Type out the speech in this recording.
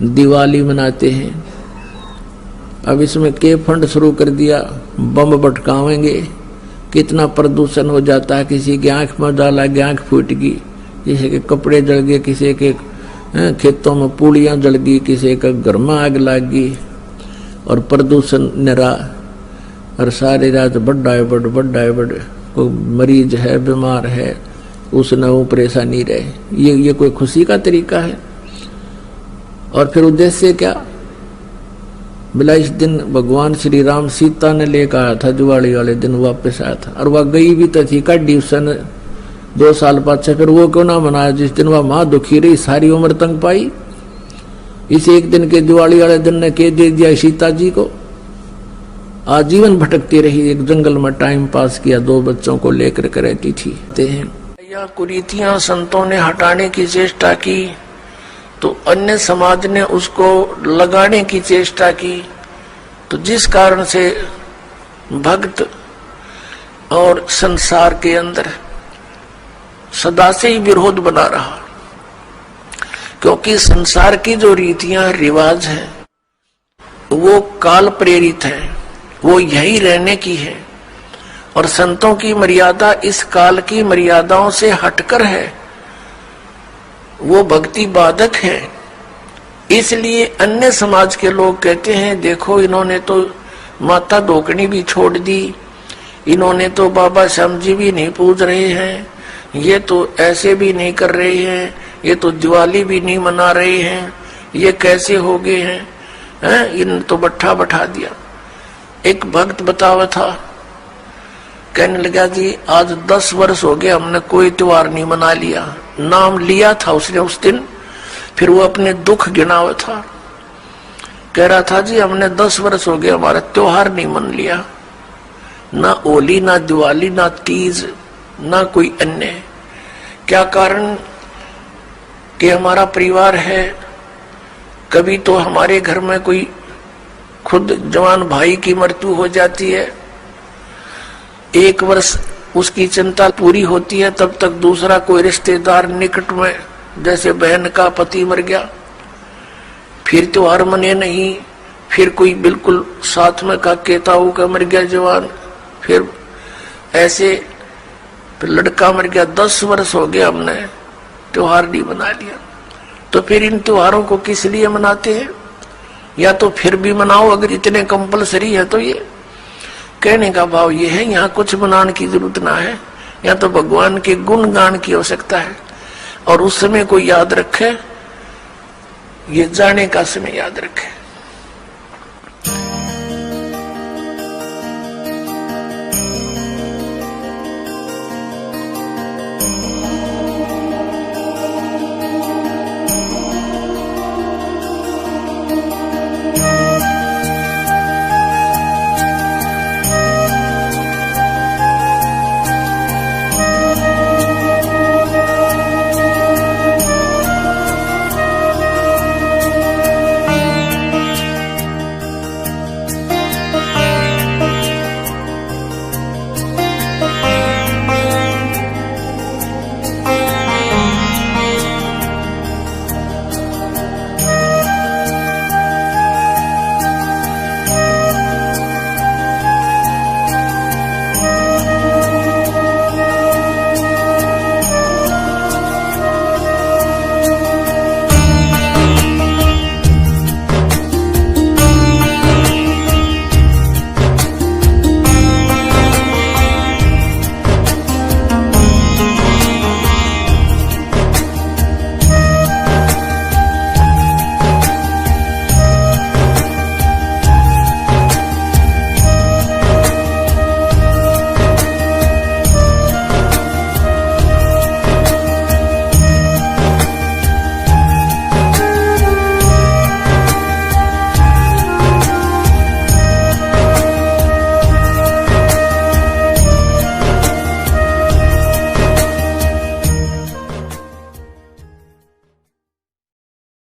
दिवाली मनाते हैं। अब इसमें के फंड शुरू कर दिया, बम भटकावेंगे, कितना प्रदूषण हो जाता है। किसी की आंख में डाला गया, आंख फूट गई, किसी के कपड़े जल गए, किसी के खेतों में पूड़ियाँ जल गई, किसी का घर में आग लग गई, और प्रदूषण निरा। और सारी रात बड़ा है बड़ कोई मरीज है, बीमार है, उसने वो परेशानी रहे। ये कोई खुशी का तरीका है? और फिर उद्देश्य क्या? बोला इस दिन भगवान श्री राम सीता ने लेकर आया था, दिवाली वाले दिन वापस आया था, और वह गई भी तो थी काटी उसने 2 साल बाद से। फिर वो क्यों ना मनाया जिस दिन वह माँ दुखी रही, सारी उम्र तंग पाई? इस एक दिन के दिवाली वाले दिन ने के दे दिया सीता जी को। आजीवन भटकती रही, एक जंगल में टाइम पास किया, 2 बच्चों को लेकर के रहती थी। यह कुरीतियां संतों ने हटाने की चेष्टा की तो अन्य समाज ने उसको लगाने की चेष्टा की, तो जिस कारण से भक्त और संसार के अंदर सदा से ही विरोध बना रहा। क्योंकि संसार की जो रीतियां रिवाज हैं वो काल प्रेरित है, वो यही रहने की है, और संतों की मर्यादा इस काल की मर्यादाओं से हटकर है, वो भक्ति बाधक है। इसलिए अन्य समाज के लोग कहते हैं देखो इन्होंने तो माता धोकनी भी छोड़ दी, इन्होंने तो बाबा श्याम जी भी नहीं पूज रहे हैं, ये तो ऐसे भी नहीं कर रहे हैं, ये तो दिवाली भी नहीं मना रहे हैं, ये कैसे हो गए हैं? इन तो बट्ठा बैठा दिया। एक भक्त बतावा था, कहने लगा जी आज 10 वर्ष हो गए हमने कोई त्योहार नहीं मना लिया। नाम लिया था उसने उस दिन, फिर वो अपने दुख गिनावा था, कह रहा था जी हमने 10 वर्ष हो गए हमारा त्योहार नहीं मन लिया, ना होली ना दिवाली ना तीज ना कोई अन्य। क्या कारण? कि हमारा परिवार है, कभी तो हमारे घर में कोई खुद जवान भाई की मृत्यु हो जाती है, 1 वर्ष उसकी चिंता पूरी होती है, तब तक दूसरा कोई रिश्तेदार निकट में, जैसे बहन का पति मर गया, फिर त्योहार मने नहीं, फिर कोई बिल्कुल साथ में का केताऊ का मर गया जवान, फिर ऐसे फिर लड़का मर गया। 10 वर्ष हो गए हमने त्योहार नहीं मना लिया। तो फिर इन त्योहारों को किस लिए मनाते हैं? या तो फिर भी मनाओ अगर इतने कंपलसरी है तो। ये कहने का भाव ये है यहाँ कुछ मनाने की जरूरत ना है, या तो भगवान के गुण गान की आवश्यकता है, और उस समय को याद रखे, ये जाने का समय याद रखे।